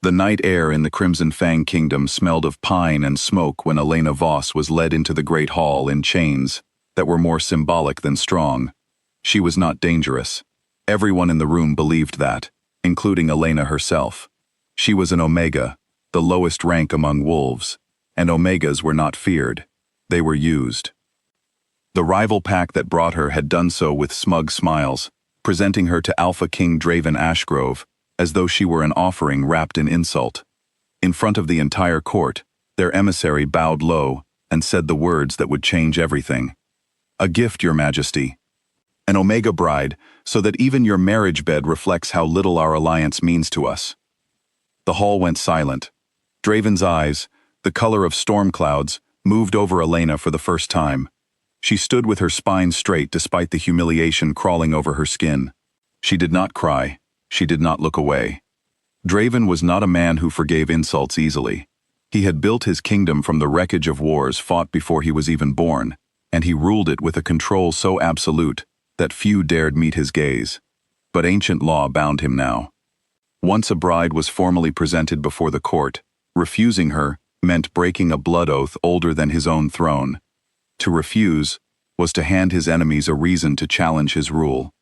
The night air in the Crimson Fang Kingdom smelled of pine and smoke when Elena Voss was led into the great hall in chains that were more symbolic than strong. She was not dangerous. Everyone in the room believed that, including Elena herself. She was an Omega, the lowest rank among wolves, and Omegas were not feared. They were used. The rival pack that brought her had done so with smug smiles, presenting her to Alpha King Draven Ashgrove, as though she were an offering wrapped in insult. In front of the entire court, their emissary bowed low and said the words that would change everything. "A gift, Your Majesty. An Omega bride, so that even your marriage bed reflects how little our alliance means to us." The hall went silent. Draven's eyes, the color of storm clouds, moved over Elena for the first time. She stood with her spine straight despite the humiliation crawling over her skin. She did not cry. She did not look away. Draven was not a man who forgave insults easily. He had built his kingdom from the wreckage of wars fought before he was even born, and he ruled it with a control so absolute that few dared meet his gaze. But ancient law bound him now. Once a bride was formally presented before the court, refusing her meant breaking a blood oath older than his own throne. To refuse was to hand his enemies a reason to challenge his rule.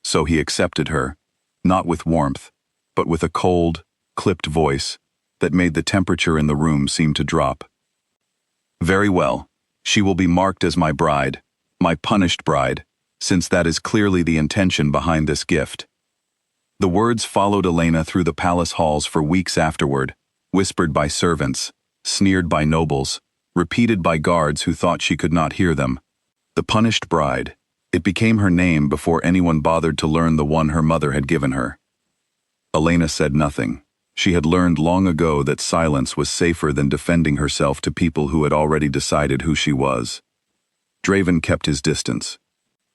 So he accepted her, not with warmth, but with a cold, clipped voice that made the temperature in the room seem to drop. "Very well, she will be marked as my bride, my punished bride, since that is clearly the intention behind this gift." The words followed Elena through the palace halls for weeks afterward, whispered by servants, sneered by nobles, repeated by guards who thought she could not hear them. The punished bride. It became her name before anyone bothered to learn the one her mother had given her. Elena said nothing. She had learned long ago that silence was safer than defending herself to people who had already decided who she was. Draven kept his distance.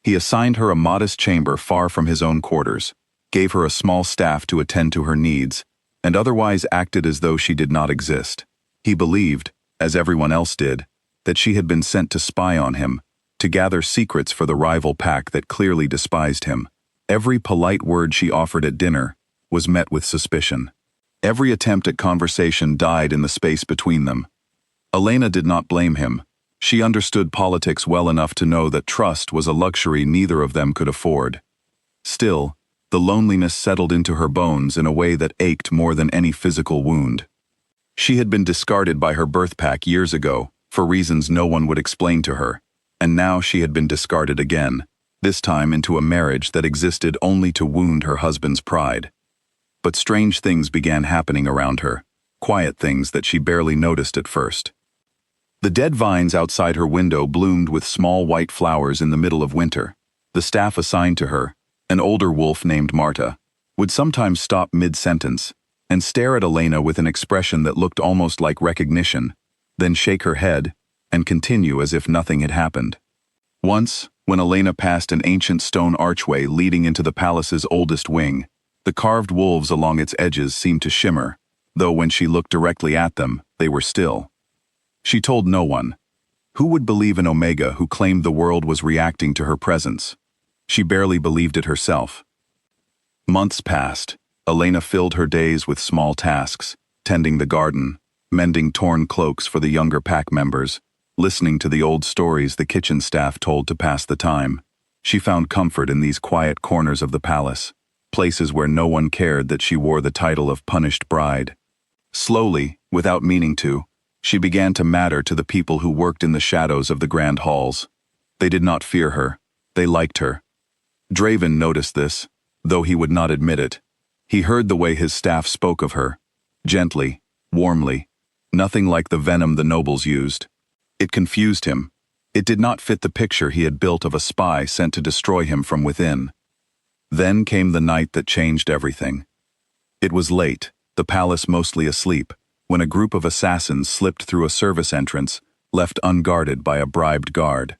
He assigned her a modest chamber far from his own quarters, gave her a small staff to attend to her needs, and otherwise acted as though she did not exist. He believed, as everyone else did, that she had been sent to spy on him, to gather secrets for the rival pack that clearly despised him. Every polite word she offered at dinner was met with suspicion. Every attempt at conversation died in the space between them. Elena did not blame him. She understood politics well enough to know that trust was a luxury neither of them could afford. Still, the loneliness settled into her bones in a way that ached more than any physical wound. She had been discarded by her birth pack years ago, for reasons no one would explain to her. And now she had been discarded again, this time into a marriage that existed only to wound her husband's pride. But strange things began happening around her, quiet things that she barely noticed at first. The dead vines outside her window bloomed with small white flowers in the middle of winter. The staff assigned to her, an older wolf named Marta, would sometimes stop mid-sentence and stare at Elena with an expression that looked almost like recognition, then shake her head and continue as if nothing had happened. Once, when Elena passed an ancient stone archway leading into the palace's oldest wing, the carved wolves along its edges seemed to shimmer, though when she looked directly at them, they were still. She told no one. Who would believe an Omega who claimed the world was reacting to her presence? She barely believed it herself. Months passed. Elena filled her days with small tasks, tending the garden, mending torn cloaks for the younger pack members, listening to the old stories the kitchen staff told to pass the time. She found comfort in these quiet corners of the palace, places where no one cared that she wore the title of punished bride. Slowly, without meaning to, she began to matter to the people who worked in the shadows of the grand halls. They did not fear her. They liked her. Draven noticed this, though he would not admit it. He heard the way his staff spoke of her, gently, warmly, nothing like the venom the nobles used. It confused him. It did not fit the picture he had built of a spy sent to destroy him from within. Then came the night that changed everything. It was late, the palace mostly asleep, when a group of assassins slipped through a service entrance, left unguarded by a bribed guard.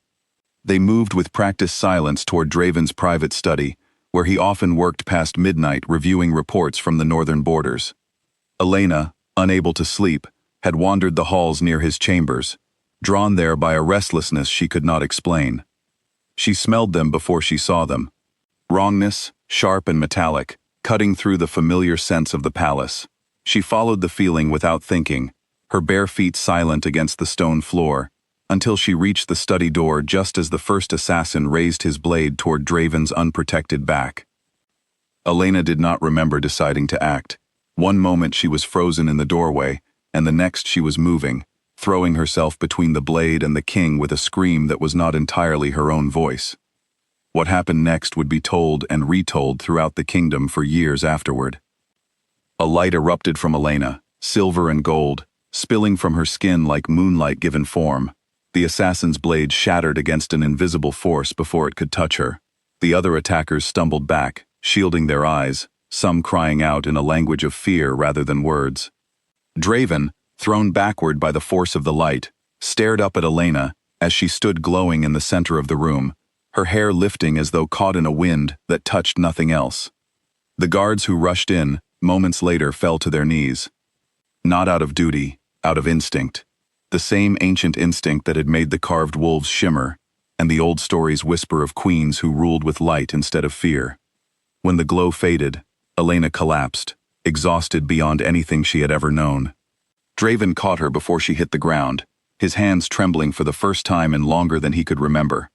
They moved with practiced silence toward Draven's private study, where he often worked past midnight reviewing reports from the northern borders. Elena, unable to sleep, had wandered the halls near his chambers, drawn there by a restlessness she could not explain. She smelled them before she saw them. Wrongness, sharp and metallic, cutting through the familiar scents of the palace. She followed the feeling without thinking, her bare feet silent against the stone floor, until she reached the study door just as the first assassin raised his blade toward Draven's unprotected back. Elena did not remember deciding to act. One moment she was frozen in the doorway, and the next she was moving, throwing herself between the blade and the king with a scream that was not entirely her own voice. What happened next would be told and retold throughout the kingdom for years afterward. A light erupted from Elena, silver and gold, spilling from her skin like moonlight given form. The assassin's blade shattered against an invisible force before it could touch her. The other attackers stumbled back, shielding their eyes, some crying out in a language of fear rather than words. Draven, thrown backward by the force of the light, stared up at Elena as she stood glowing in the center of the room, her hair lifting as though caught in a wind that touched nothing else. The guards who rushed in, moments later, fell to their knees. Not out of duty, out of instinct. The same ancient instinct that had made the carved wolves shimmer, and the old stories whisper of queens who ruled with light instead of fear. When the glow faded, Elena collapsed, exhausted beyond anything she had ever known. Draven caught her before she hit the ground, his hands trembling for the first time in longer than he could remember.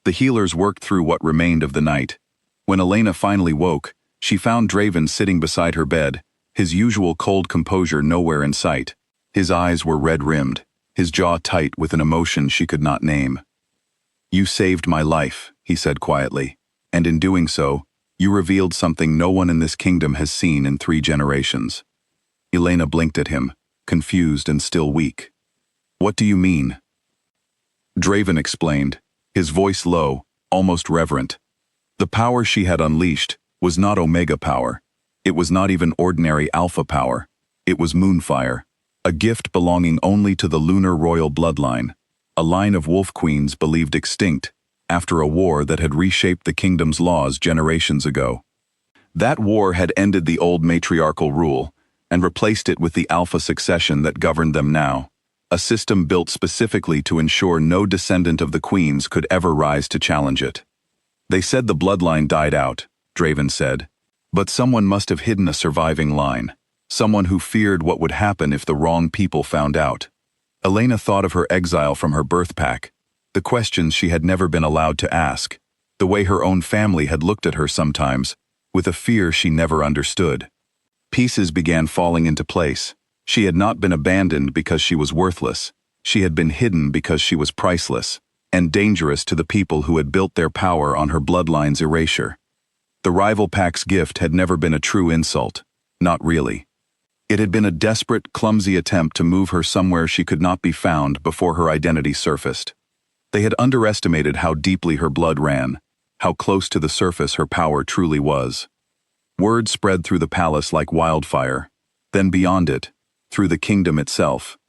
The healers worked through what remained of the night. When Elena finally woke, she found Draven sitting beside her bed, his usual cold composure nowhere in sight. His eyes were red-rimmed, his jaw tight with an emotion she could not name. "You saved my life," he said quietly, "and in doing so, you revealed something no one in this kingdom has seen in 3 generations." Elena blinked at him, confused and still weak. "What do you mean?" Draven explained, his voice low, almost reverent. The power she had unleashed was not Omega power. It was not even ordinary Alpha power. It was Moonfire, a gift belonging only to the lunar royal bloodline, a line of wolf queens believed extinct after a war that had reshaped the kingdom's laws generations ago. That war had ended the old matriarchal rule and replaced it with the Alpha succession that governed them now, a system built specifically to ensure no descendant of the queens could ever rise to challenge it. "They said the bloodline died out," Draven said, "but someone must have hidden a surviving line. Someone who feared what would happen if the wrong people found out." Elena thought of her exile from her birth pack, the questions she had never been allowed to ask, the way her own family had looked at her sometimes, with a fear she never understood. Pieces began falling into place. She had not been abandoned because she was worthless. She had been hidden because she was priceless, and dangerous to the people who had built their power on her bloodline's erasure. The rival pack's gift had never been a true insult. Not really. It had been a desperate, clumsy attempt to move her somewhere she could not be found before her identity surfaced. They had underestimated how deeply her blood ran, how close to the surface her power truly was. Word spread through the palace like wildfire, then beyond it, through the kingdom itself.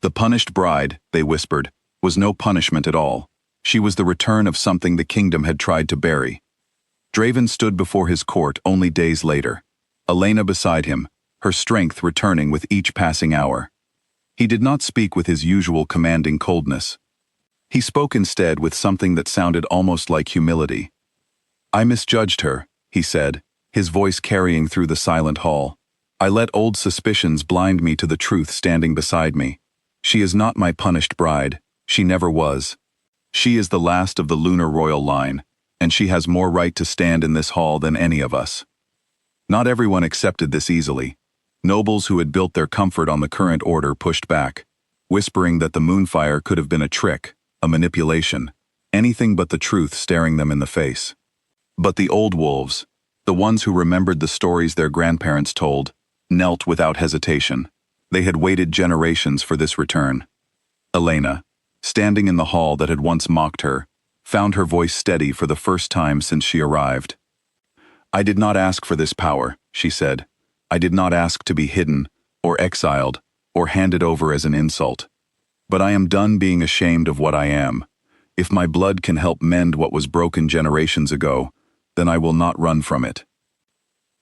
The punished bride, they whispered, was no punishment at all. She was the return of something the kingdom had tried to bury. Draven stood before his court only days later, Elena beside him, her strength returning with each passing hour. He did not speak with his usual commanding coldness. He spoke instead with something that sounded almost like humility. "I misjudged her," he said, his voice carrying through the silent hall. "I let old suspicions blind me to the truth standing beside me. She is not my punished bride. She never was. She is the last of the lunar royal line, and she has more right to stand in this hall than any of us." Not everyone accepted this easily. Nobles who had built their comfort on the current order pushed back, whispering that the Moonfire could have been a trick, a manipulation, anything but the truth staring them in the face. But the old wolves, the ones who remembered the stories their grandparents told, knelt without hesitation. They had waited generations for this return. Elena, standing in the hall that had once mocked her, found her voice steady for the first time since she arrived. "I did not ask for this power," she said. "I did not ask to be hidden, or exiled, or handed over as an insult. But I am done being ashamed of what I am. If my blood can help mend what was broken generations ago, then I will not run from it."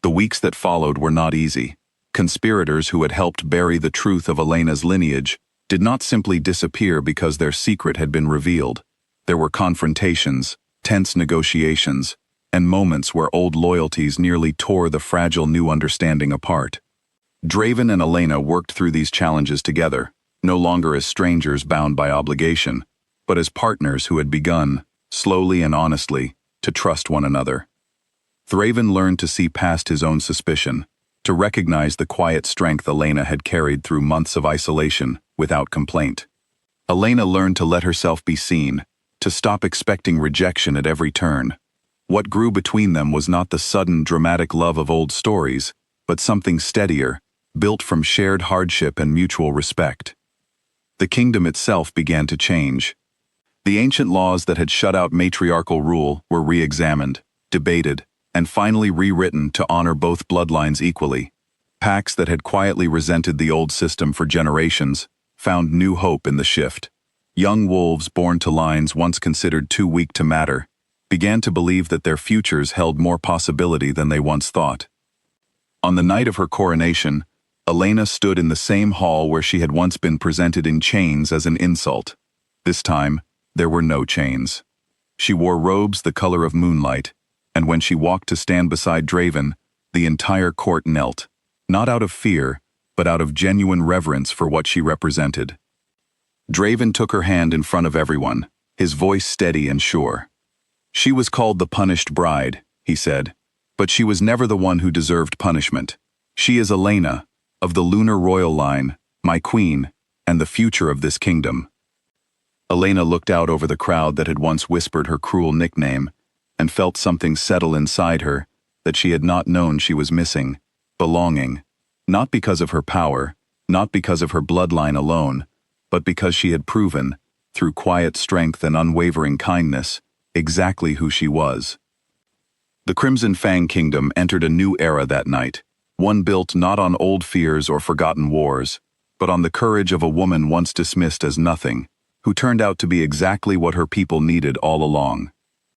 The weeks that followed were not easy. Conspirators who had helped bury the truth of Elena's lineage did not simply disappear because their secret had been revealed. There were confrontations, tense negotiations, and moments where old loyalties nearly tore the fragile new understanding apart. Draven and Elena worked through these challenges together, no longer as strangers bound by obligation, but as partners who had begun, slowly and honestly, to trust one another. Draven learned to see past his own suspicion, to recognize the quiet strength Elena had carried through months of isolation, without complaint. Elena learned to let herself be seen, to stop expecting rejection at every turn. What grew between them was not the sudden, dramatic love of old stories, but something steadier, built from shared hardship and mutual respect. The kingdom itself began to change. The ancient laws that had shut out matriarchal rule were re-examined, debated, and finally rewritten to honor both bloodlines equally. Packs that had quietly resented the old system for generations found new hope in the shift. Young wolves born to lines once considered too weak to matter began to believe that their futures held more possibility than they once thought. On the night of her coronation, Elena stood in the same hall where she had once been presented in chains as an insult. This time, there were no chains. She wore robes the color of moonlight, and when she walked to stand beside Draven, the entire court knelt, not out of fear, but out of genuine reverence for what she represented. Draven took her hand in front of everyone, his voice steady and sure. She was called the punished bride, he said, but she was never the one who deserved punishment. She is Elena, of the lunar royal line, my queen, and the future of this kingdom. Elena looked out over the crowd that had once whispered her cruel nickname, and felt something settle inside her that she had not known she was missing, belonging, not because of her power, not because of her bloodline alone, but because she had proven, through quiet strength and unwavering kindness, exactly who she was. The Crimson Fang Kingdom entered a new era that night, one built not on old fears or forgotten wars, but on the courage of a woman once dismissed as nothing, who turned out to be exactly what her people needed all along.